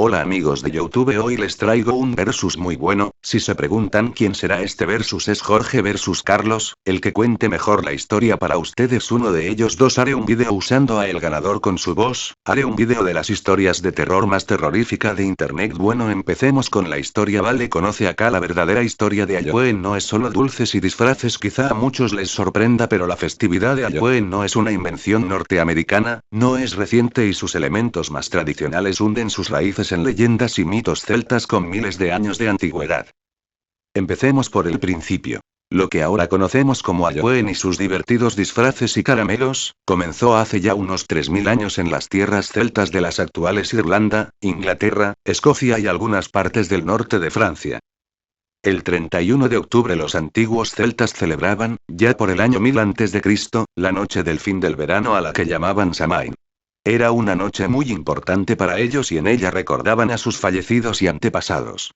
Hola amigos de YouTube, hoy les traigo un versus muy bueno. Si se preguntan quién será este versus, es Jorge versus Carlos, el que cuente mejor la historia para ustedes. Uno de ellos dos haré un video usando a el ganador con su voz. Haré un video de las historias de terror más terrorífica de internet. Bueno, empecemos con la historia. Vale, conoce acá la verdadera historia de Halloween. No es solo dulces y disfraces, quizá a muchos les sorprenda, pero la festividad de Halloween no es una invención norteamericana, no es reciente y sus elementos más tradicionales hunden sus raíces en leyendas y mitos celtas con miles de años de antigüedad. Empecemos por el principio. Lo que ahora conocemos como Halloween y sus divertidos disfraces y caramelos, comenzó hace ya unos 3000 años en las tierras celtas de las actuales Irlanda, Inglaterra, Escocia y algunas partes del norte de Francia. El 31 de octubre los antiguos celtas celebraban, ya por el año 1000 a.C., la noche del fin del verano, a la que llamaban Samhain. Era una noche muy importante para ellos y en ella recordaban a sus fallecidos y antepasados.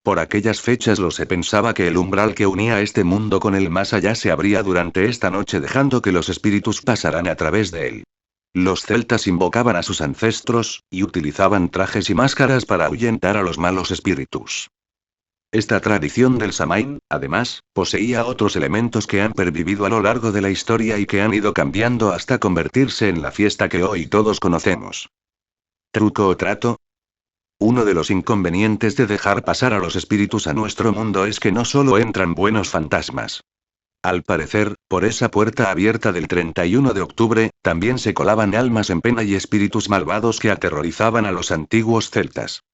Por aquellas fechas se pensaba que el umbral que unía este mundo con el más allá se abría durante esta noche, dejando que los espíritus pasaran a través de él. Los celtas invocaban a sus ancestros, y utilizaban trajes y máscaras para ahuyentar a los malos espíritus. Esta tradición del Samhain, además, poseía otros elementos que han pervivido a lo largo de la historia y que han ido cambiando hasta convertirse en la fiesta que hoy todos conocemos. ¿Truco o trato? Uno de los inconvenientes de dejar pasar a los espíritus a nuestro mundo es que no solo entran buenos fantasmas. Al parecer, por esa puerta abierta del 31 de octubre, también se colaban almas en pena y espíritus malvados que aterrorizaban a los antiguos celtas.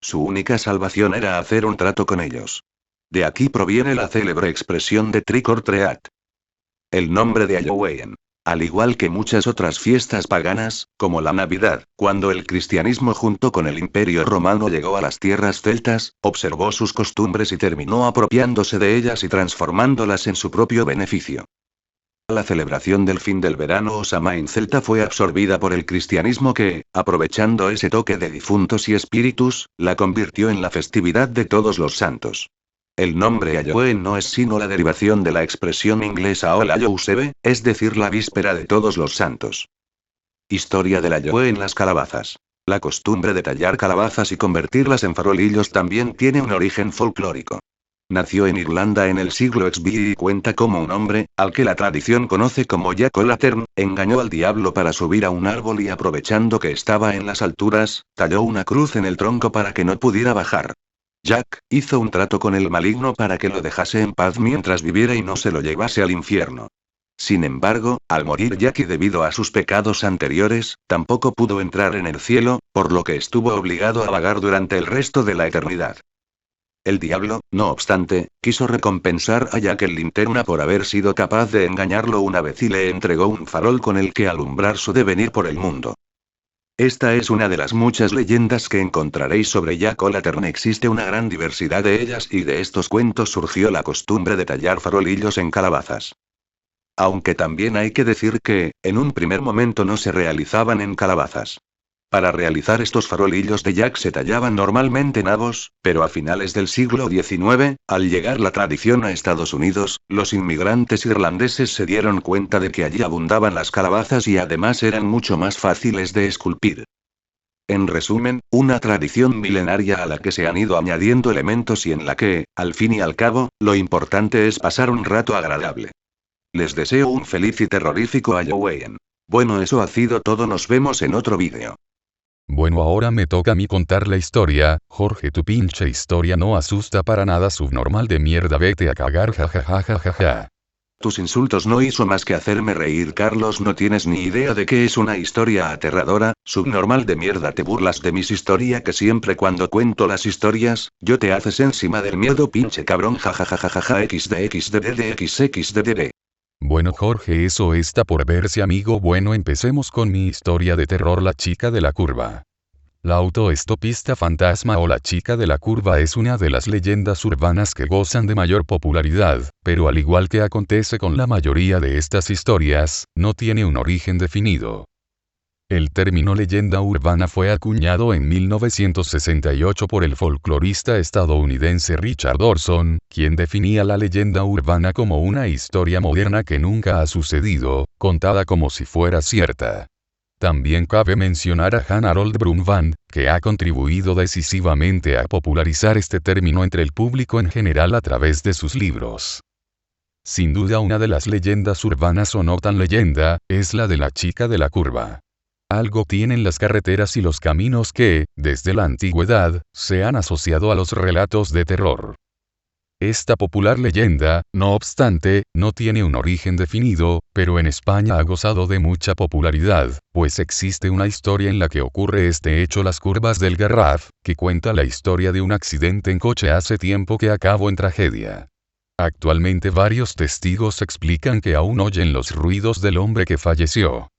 Su única salvación era hacer un trato con ellos. De aquí proviene la célebre expresión de trick or treat. El nombre de Halloween. Al igual que muchas otras fiestas paganas, como la Navidad, cuando el cristianismo junto con el Imperio Romano llegó a las tierras celtas, observó sus costumbres y terminó apropiándose de ellas y transformándolas en su propio beneficio. La celebración del fin del verano o Samhain celta fue absorbida por el cristianismo que, aprovechando ese toque de difuntos y espíritus, la convirtió en la festividad de todos los santos. El nombre Halloween no es sino la derivación de la expresión inglesa All Hallows Eve, es decir, la víspera de todos los santos. Historia del Halloween. Las calabazas. La costumbre de tallar calabazas y convertirlas en farolillos también tiene un origen folclórico. Nació en Irlanda en el siglo XV y cuenta como un hombre, al que la tradición conoce como Jack O'Lantern, engañó al diablo para subir a un árbol y, aprovechando que estaba en las alturas, talló una cruz en el tronco para que no pudiera bajar. Jack hizo un trato con el maligno para que lo dejase en paz mientras viviera y no se lo llevase al infierno. Sin embargo, al morir Jack y debido a sus pecados anteriores, tampoco pudo entrar en el cielo, por lo que estuvo obligado a vagar durante el resto de la eternidad. El diablo, no obstante, quiso recompensar a Jack el linterna por haber sido capaz de engañarlo una vez y le entregó un farol con el que alumbrar su devenir por el mundo. Esta es una de las muchas leyendas que encontraréis sobre Jack O'Lantern. Existe una gran diversidad de ellas y de estos cuentos surgió la costumbre de tallar farolillos en calabazas. Aunque también hay que decir que, en un primer momento no se realizaban en calabazas. Para realizar estos farolillos de Jack se tallaban normalmente nabos, pero a finales del siglo XIX, al llegar la tradición a Estados Unidos, los inmigrantes irlandeses se dieron cuenta de que allí abundaban las calabazas y además eran mucho más fáciles de esculpir. En resumen, una tradición milenaria a la que se han ido añadiendo elementos y en la que, al fin y al cabo, lo importante es pasar un rato agradable. Les deseo un feliz y terrorífico Halloween. Bueno, eso ha sido todo, nos vemos en otro vídeo. Bueno, ahora me toca a mí contar la historia. Jorge, tu pinche historia no asusta para nada, subnormal de mierda, vete a cagar, jajajajaja. Tus insultos no hizo más que hacerme reír, Carlos. No tienes ni idea de qué es una historia aterradora, subnormal de mierda. Te burlas de mis historias, que siempre cuando cuento las historias, yo te haces encima del miedo, pinche cabrón, jajajajaja, xdxdddxxddd. Bueno, Jorge, eso está por verse, amigo. Bueno, empecemos con mi historia de terror, la chica de la curva. La autoestopista fantasma o la chica de la curva es una de las leyendas urbanas que gozan de mayor popularidad, pero al igual que acontece con la mayoría de estas historias, no tiene un origen definido. El término leyenda urbana fue acuñado en 1968 por el folclorista estadounidense Richard Orson, quien definía la leyenda urbana como una historia moderna que nunca ha sucedido, contada como si fuera cierta. También cabe mencionar a Jan Harold Brunvand, que ha contribuido decisivamente a popularizar este término entre el público en general a través de sus libros. Sin duda una de las leyendas urbanas o no tan leyenda, es la de la chica de la curva. Algo tienen las carreteras y los caminos que, desde la antigüedad, se han asociado a los relatos de terror. Esta popular leyenda, no obstante, no tiene un origen definido, pero en España ha gozado de mucha popularidad, pues existe una historia en la que ocurre este hecho Las Curvas del Garraf, que cuenta la historia de un accidente en coche hace tiempo que acabó en tragedia. Actualmente varios testigos explican que aún oyen los ruidos del hombre que falleció.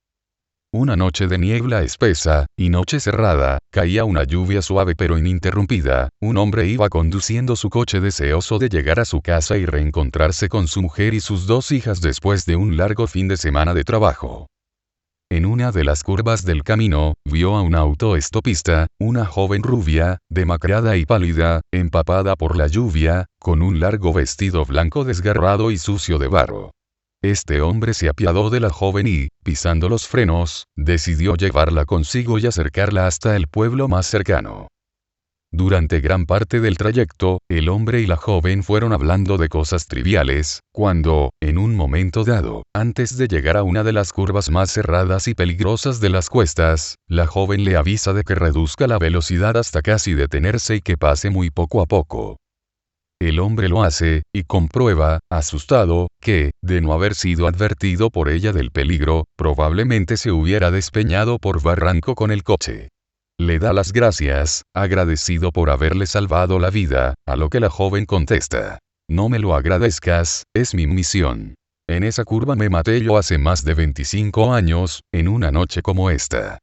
Una noche de niebla espesa, y noche cerrada, caía una lluvia suave pero ininterrumpida, un hombre iba conduciendo su coche deseoso de llegar a su casa y reencontrarse con su mujer y sus 2 hijas después de un largo fin de semana de trabajo. En una de las curvas del camino, vio a un autoestopista, una joven rubia, demacrada y pálida, empapada por la lluvia, con un largo vestido blanco desgarrado y sucio de barro. Este hombre se apiadó de la joven y, pisando los frenos, decidió llevarla consigo y acercarla hasta el pueblo más cercano. Durante gran parte del trayecto, el hombre y la joven fueron hablando de cosas triviales, cuando, en un momento dado, antes de llegar a una de las curvas más cerradas y peligrosas de las cuestas, la joven le avisa de que reduzca la velocidad hasta casi detenerse y que pase muy poco a poco. El hombre lo hace, y comprueba, asustado, que, de no haber sido advertido por ella del peligro, probablemente se hubiera despeñado por barranco con el coche. Le da las gracias, agradecido por haberle salvado la vida, a lo que la joven contesta: no me lo agradezcas, es mi misión. En esa curva me maté yo hace más de 25 años, en una noche como esta.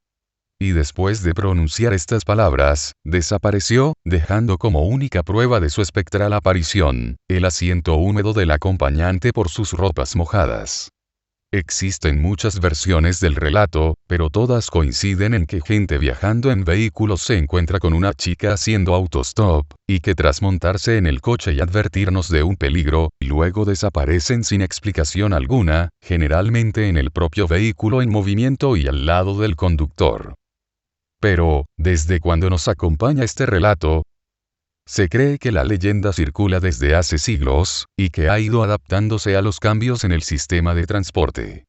Y después de pronunciar estas palabras, desapareció, dejando como única prueba de su espectral aparición, el asiento húmedo del acompañante por sus ropas mojadas. Existen muchas versiones del relato, pero todas coinciden en que gente viajando en vehículos se encuentra con una chica haciendo autostop, y que tras montarse en el coche y advertirnos de un peligro, luego desaparecen sin explicación alguna, generalmente en el propio vehículo en movimiento y al lado del conductor. Pero, desde cuando nos acompaña este relato, se cree que la leyenda circula desde hace siglos, y que ha ido adaptándose a los cambios en el sistema de transporte.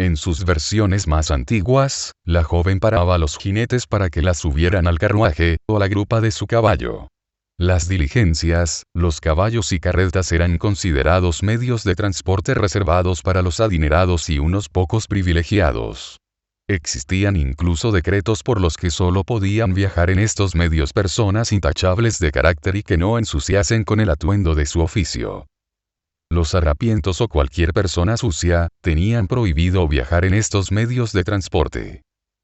En sus versiones más antiguas, la joven paraba a los jinetes para que la subieran al carruaje, o la grupa de su caballo. Las diligencias, los caballos y carretas eran considerados medios de transporte reservados para los adinerados y unos pocos privilegiados. Existían incluso decretos por los que solo podían viajar en estos medios personas intachables de carácter y que no ensuciasen con el atuendo de su oficio. Los harapientos o cualquier persona sucia, tenían prohibido viajar en estos medios de transporte.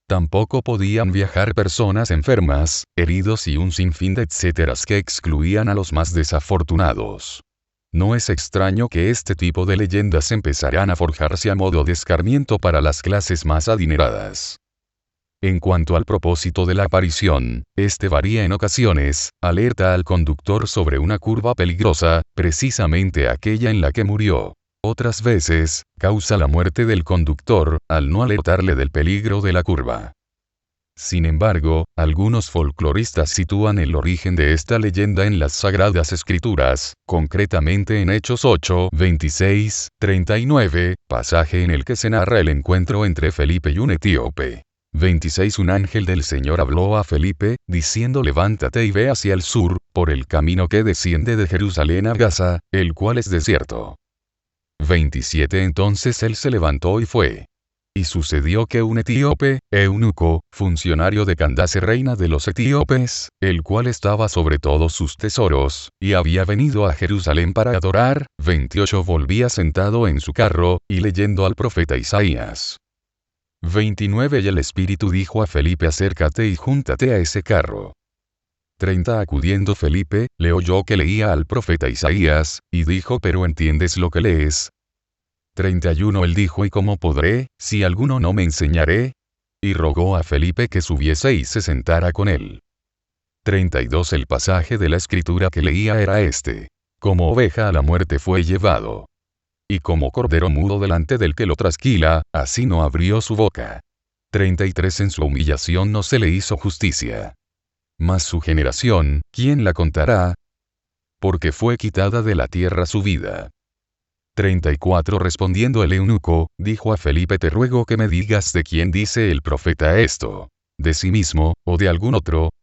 Tampoco podían viajar personas enfermas, heridos y un sinfín de etcéteras que excluían a los más desafortunados. No es extraño que este tipo de leyendas empezarán a forjarse a modo de escarmiento para las clases más adineradas. En cuanto al propósito de la aparición, este varía en ocasiones, alerta al conductor sobre una curva peligrosa, precisamente aquella en la que murió. Otras veces, causa la muerte del conductor, al no alertarle del peligro de la curva. Sin embargo, algunos folcloristas sitúan el origen de esta leyenda en las Sagradas Escrituras, concretamente en Hechos 8, 26, 39, pasaje en el que se narra el encuentro entre Felipe y un etíope. 26 Un ángel del Señor habló a Felipe, diciendo: levántate y ve hacia el sur, por el camino que desciende de Jerusalén a Gaza, el cual es desierto. 27 Entonces él se levantó y fue. Y sucedió que un etíope, eunuco, funcionario de Candace reina de los etíopes, el cual estaba sobre todos sus tesoros, y había venido a Jerusalén para adorar, 28 volvía sentado en su carro, y leyendo al profeta Isaías. 29 Y el Espíritu dijo a Felipe: acércate y júntate a ese carro. 30 Acudiendo Felipe, le oyó que leía al profeta Isaías, y dijo: ¿pero entiendes lo que lees? 31 Él dijo: ¿y cómo podré, si alguno no me enseñaré? Y rogó a Felipe que subiese y se sentara con él. 32 El pasaje de la escritura que leía era este: como oveja a la muerte fue llevado. Y como cordero mudo delante del que lo trasquila, así no abrió su boca. 33 En su humillación no se le hizo justicia. Mas su generación, ¿quién la contará? Porque fue quitada de la tierra su vida. 34 Respondiendo el eunuco, dijo a Felipe: Te ruego que me digas de quién dice el profeta esto. ¿De sí mismo, o de algún otro?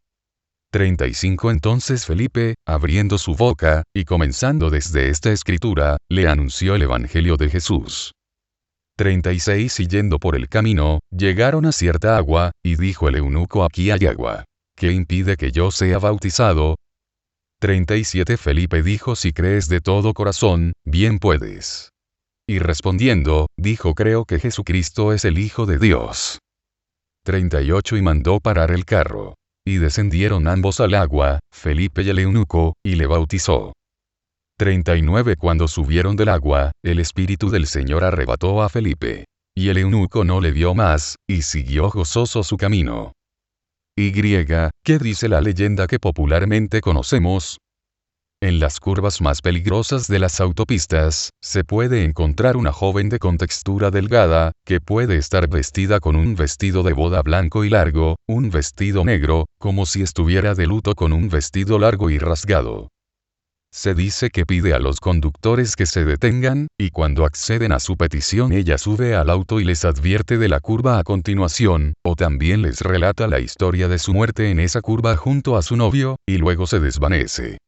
35 Entonces Felipe, abriendo su boca, y comenzando desde esta escritura, le anunció el evangelio de Jesús. 36 Y yendo por el camino, llegaron a cierta agua, y dijo el eunuco: Aquí hay agua. ¿Qué impide que yo sea bautizado? 37 Felipe dijo: Si crees de todo corazón, bien puedes. Y respondiendo, dijo: Creo que Jesucristo es el Hijo de Dios. 38 Y mandó parar el carro. Y descendieron ambos al agua, Felipe y el eunuco, y le bautizó. 39 Cuando subieron del agua, el Espíritu del Señor arrebató a Felipe. Y el eunuco no le vio más, y siguió gozoso su camino. ¿Qué dice la leyenda que popularmente conocemos? En las curvas más peligrosas de las autopistas, se puede encontrar una joven de contextura delgada, que puede estar vestida con un vestido de boda blanco y largo, un vestido negro, como si estuviera de luto con un vestido largo y rasgado. Se dice que pide a los conductores que se detengan, y cuando acceden a su petición ella sube al auto y les advierte de la curva a continuación, o también les relata la historia de su muerte en esa curva junto a su novio, y luego se desvanece.